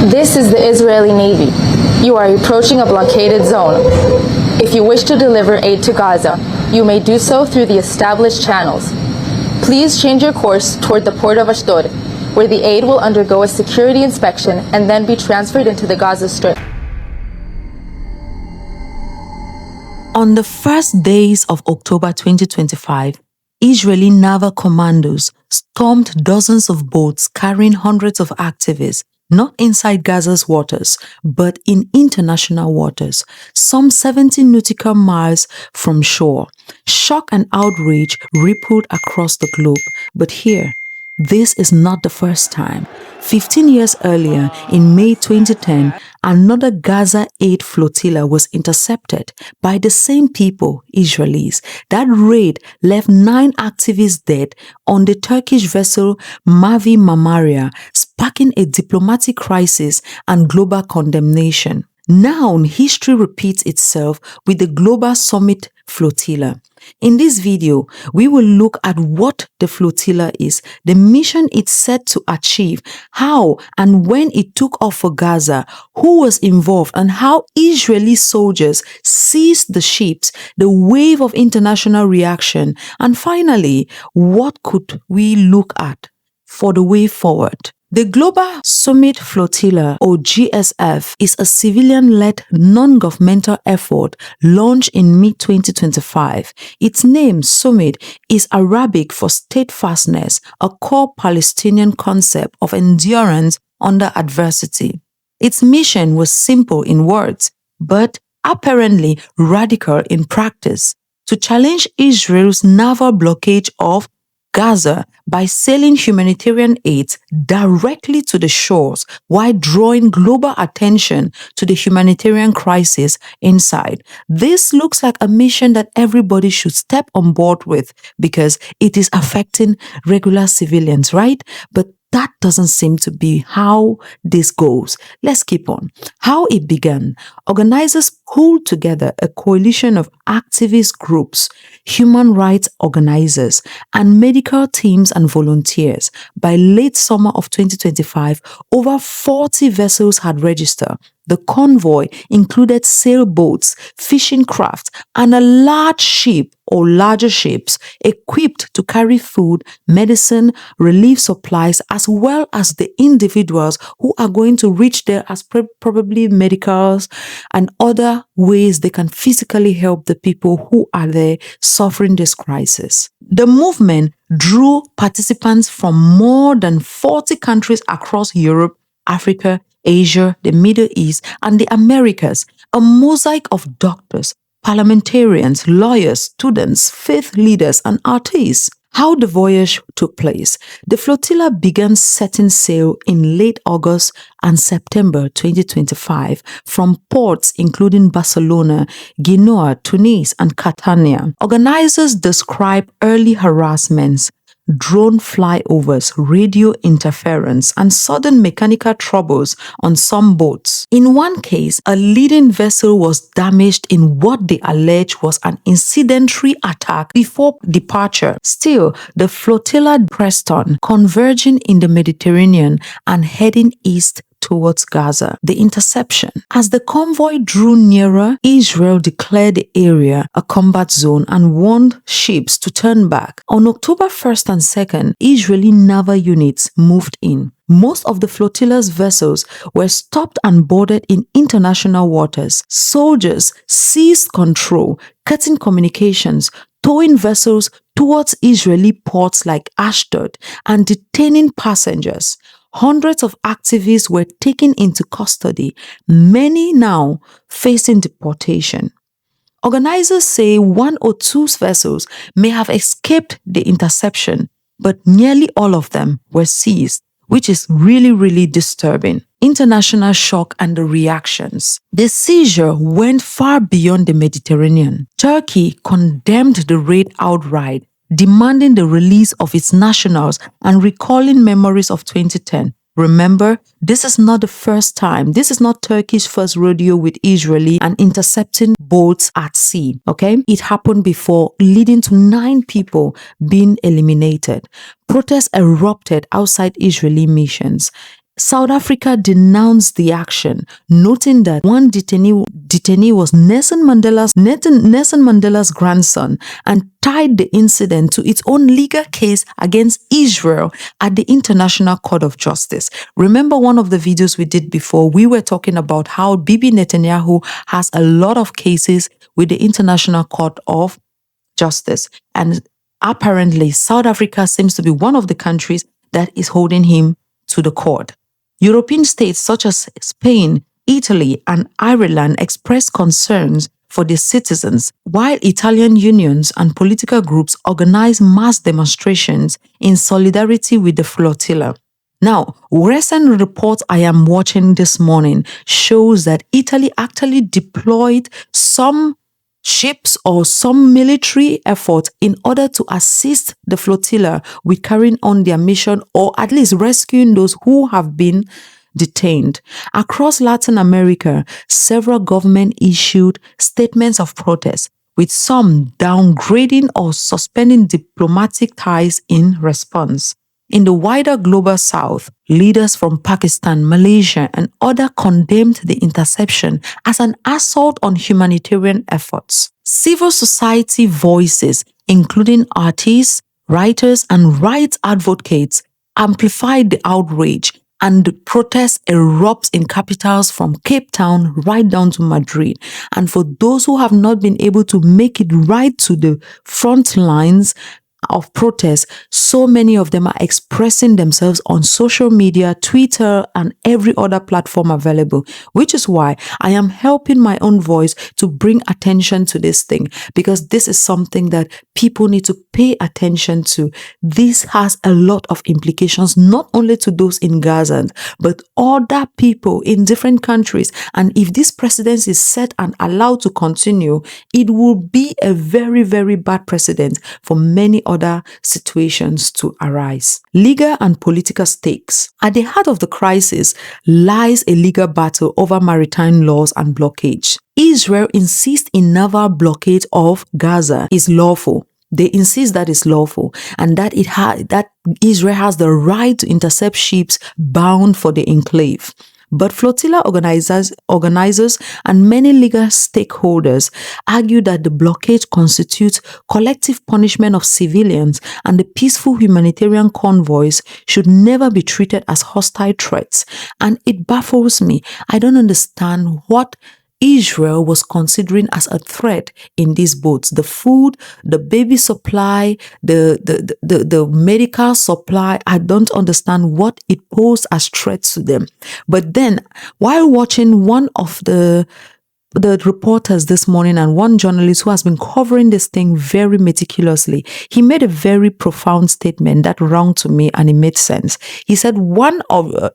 This is the Israeli Navy. You are approaching a blockaded zone. If you wish to deliver aid to Gaza, you may do so through the established channels. Please change your course toward the port of Ashdod, where the aid will undergo a security inspection and then be transferred into the Gaza Strip. On the first days of October 2025, Israeli naval commandos stormed dozens of boats carrying hundreds of activists, not inside Gaza's waters, but in international waters, some 70 nautical miles from shore. Shock and outrage rippled across the globe, but here, this is not the first time. 15 years earlier, in May 2010, another Gaza aid flotilla was intercepted by the same people, Israelis. That raid left 9 activists dead on the Turkish vessel Mavi Marmara, sparking a diplomatic crisis and global condemnation. Now, history repeats itself with the Global Sumud Flotilla. In this video, we will look at what the flotilla is, the mission it's set to achieve, how and when it took off for Gaza, who was involved, and how Israeli soldiers seized the ships, the wave of international reaction, and finally, what could we look at for the way forward. The Global Sumud Flotilla, or GSF, is a civilian-led non-governmental effort launched in mid-2025. Its name, Sumud, is Arabic for steadfastness, a core Palestinian concept of endurance under adversity. Its mission was simple in words, but apparently radical in practice: to challenge Israel's naval blockade of Gaza by sailing humanitarian aid directly to the shores while drawing global attention to the humanitarian crisis inside. This looks like a mission that everybody should step on board with because it is affecting regular civilians, right? But that doesn't seem to be how this goes. Let's keep on. How it began. Organizers pulled together a coalition of activist groups, human rights organizers, and medical teams and volunteers. By late summer of 2025, over 40 vessels had registered. The convoy included sailboats, fishing crafts, and a large ship or larger ships equipped to carry food, medicine, relief supplies, as well as the individuals who are going to reach there as probably medicals and other ways they can physically help the people who are there suffering this crisis. The movement drew participants from more than 40 countries across Europe, Africa, Asia, the Middle East, and the Americas, a mosaic of doctors, parliamentarians, lawyers, students, faith leaders, and artists. How the voyage took place. The flotilla began setting sail in late August and September 2025 from ports including Barcelona, Genoa, Tunis, and Catania. Organizers describe early harassments, drone flyovers, radio interference, and sudden mechanical troubles on some boats. In one case, a leading vessel was damaged in what they allege was an incendiary attack before departure. Still, the flotilla pressed on, converging in the Mediterranean and heading east towards Gaza. The interception. As the convoy drew nearer, Israel declared the area a combat zone and warned ships to turn back. On October 1st and 2nd, Israeli naval units moved in. Most of the flotilla's vessels were stopped and boarded in international waters. Soldiers seized control, cutting communications, towing vessels towards Israeli ports like Ashdod, and detaining passengers. Hundreds of activists were taken into custody, many now facing deportation. Organizers say 1 or 2 vessels may have escaped the interception, but nearly all of them were seized, which is really disturbing. International shock and the reactions. The seizure went far beyond the Mediterranean. Turkey condemned the raid outright, demanding the release of its nationals and recalling memories of 2010. Remember, this is not the first time. This is not Turkey's first rodeo with Israeli and intercepting boats at sea, okay? It happened before, leading to 9 people being eliminated. Protests erupted outside Israeli missions. South Africa denounced the action, noting that one detainee was Nelson Mandela's grandson, and tied the incident to its own legal case against Israel at the International Court of Justice. Remember one of the videos we did before, we were talking about how Bibi Netanyahu has a lot of cases with the International Court of Justice, and apparently South Africa seems to be one of the countries that is holding him to the court. European states such as Spain, Italy, and Ireland expressed concerns for their citizens, while Italian unions and political groups organized mass demonstrations in solidarity with the flotilla. Now, recent reports I am watching this morning shows that Italy actually deployed some ships or some military effort in order to assist the flotilla with carrying on their mission, or at least rescuing those who have been detained. Across Latin America, several governments issued statements of protest, with some downgrading or suspending diplomatic ties in response. In the wider global south, leaders from Pakistan, Malaysia, and others condemned the interception as an assault on humanitarian efforts. Civil society voices, including artists, writers, and rights advocates, amplified the outrage, and the protests erupt in capitals from Cape Town right down to Madrid. And for those who have not been able to make it right to the front lines of protest, so many of them are expressing themselves on social media, Twitter, and every other platform available, which is why I am helping my own voice to bring attention to this thing, because this is something that people need to pay attention to. This has a lot of implications, not only to those in Gaza, but other people in different countries. And if this precedent is set and allowed to continue, it will be a very, very bad precedent for many other situations to arise. Legal and political stakes. At the heart of the crisis lies a legal battle over maritime laws and blockage. Israel insists in naval blockade of Gaza is lawful. They insist that it's lawful, and that that Israel has the right to intercept ships bound for the enclave. But flotilla organizers and many legal stakeholders argue that the blockade constitutes collective punishment of civilians, and the peaceful humanitarian convoys should never be treated as hostile threats. And it baffles me. I don't understand what Israel was considering as a threat in these boats. The food, the baby supply, the medical supply, I don't understand what it posed as threats to them. But then, while watching one of the reporters this morning and one journalist who has been covering this thing very meticulously, he made a very profound statement that rang to me, and it made sense. He said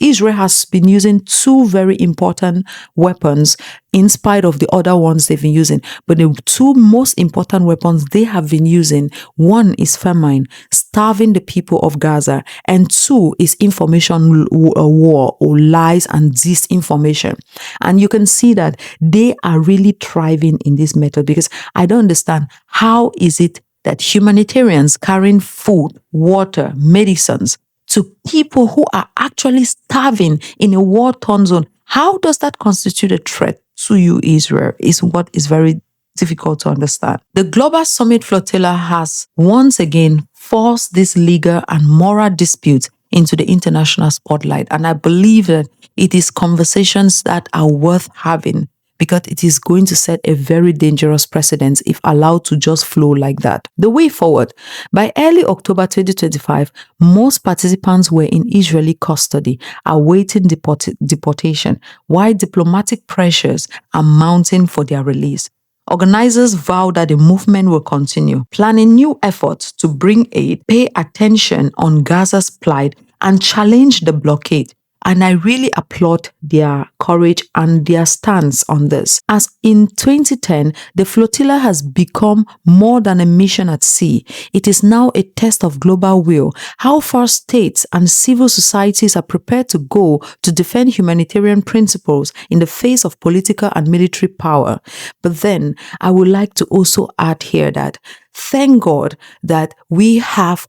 Israel has been using two very important weapons in spite of the other ones they've been using. But the two most important weapons they have been using, one is famine, starving the people of Gaza, and two is information war or lies and disinformation. And you can see that they are really thriving in this method, because I don't understand how is it that humanitarians carrying food, water, medicines to people who are actually starving in a war-torn zone, how does that constitute a threat to you, Israel, is what is very difficult to understand. The Global Sumud Flotilla has once again forced this legal and moral dispute into the international spotlight. And I believe that it is conversations that are worth having, because it is going to set a very dangerous precedent if allowed to just flow like that. The way forward. By early October 2025, most participants were in Israeli custody, awaiting deportation, while diplomatic pressures are mounting for their release. Organizers vow that the movement will continue, planning new efforts to bring aid, pay attention on Gaza's plight, and challenge the blockade. And I really applaud their courage and their stance on this. As in 2010, the flotilla has become more than a mission at sea. It is now a test of global will, how far states and civil societies are prepared to go to defend humanitarian principles in the face of political and military power. But then, I would like to also add here that thank God that we have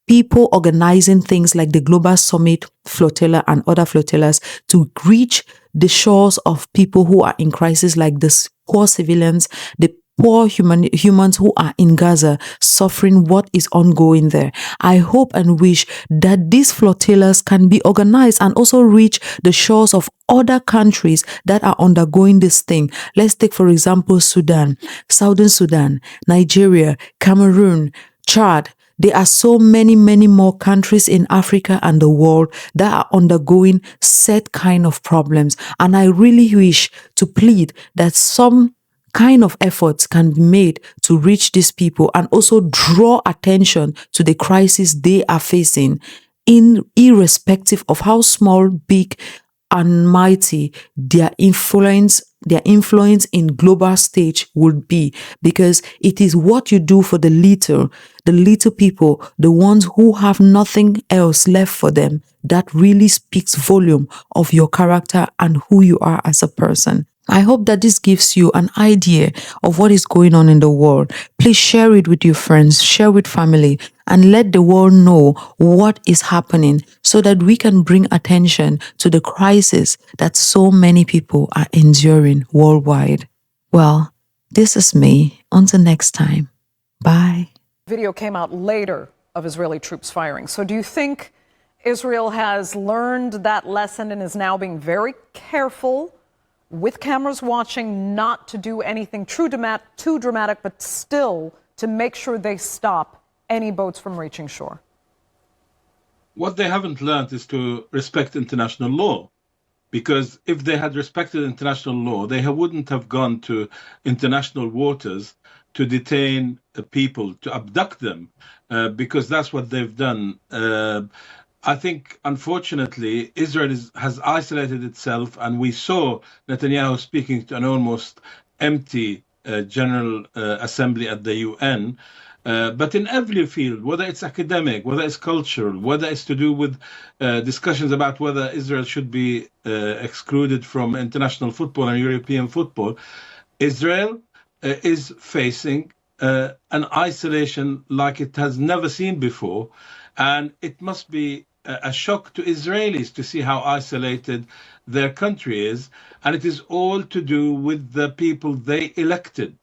people organizing things like the Global Sumud Flotilla and other flotillas to reach the shores of people who are in crisis, like the poor civilians, the poor humans who are in Gaza suffering what is ongoing there. I hope and wish that these flotillas can be organized and also reach the shores of other countries that are undergoing this thing. Let's take, for example, Sudan, Southern Sudan, Nigeria, Cameroon, Chad. There are so many more countries in Africa and the world that are undergoing set kind of problems. And I really wish to plead that some kind of efforts can be made to reach these people and also draw attention to the crisis they are facing, irrespective of how small, big, and mighty their influence in global stage would be, because it is what you do for the little people, the ones who have nothing else left for them, that really speaks volume of your character and who you are as a person. I hope that this gives you an idea of what is going on in the world. Please share it with your friends, share with family, and let the world know what is happening so that we can bring attention to the crisis that so many people are enduring worldwide. Well, this is me. Until next time. Bye. Video came out later of Israeli troops firing. So do you think Israel has learned that lesson and is now being very careful, with cameras watching, not to do anything too dramatic, but still to make sure they stop any boats from reaching shore? What they haven't learned is to respect international law. Because if they had respected international law, they wouldn't have gone to international waters to detain people, to abduct them, because that's what they've done. I think, unfortunately, Israel has isolated itself, and we saw Netanyahu speaking to an almost empty General Assembly at the UN. But in every field, whether it's academic, whether it's cultural, whether it's to do with discussions about whether Israel should be excluded from international football and European football, Israel is facing an isolation like it has never seen before. And it must be a shock to Israelis to see how isolated their country is. And it is all to do with the people they elected.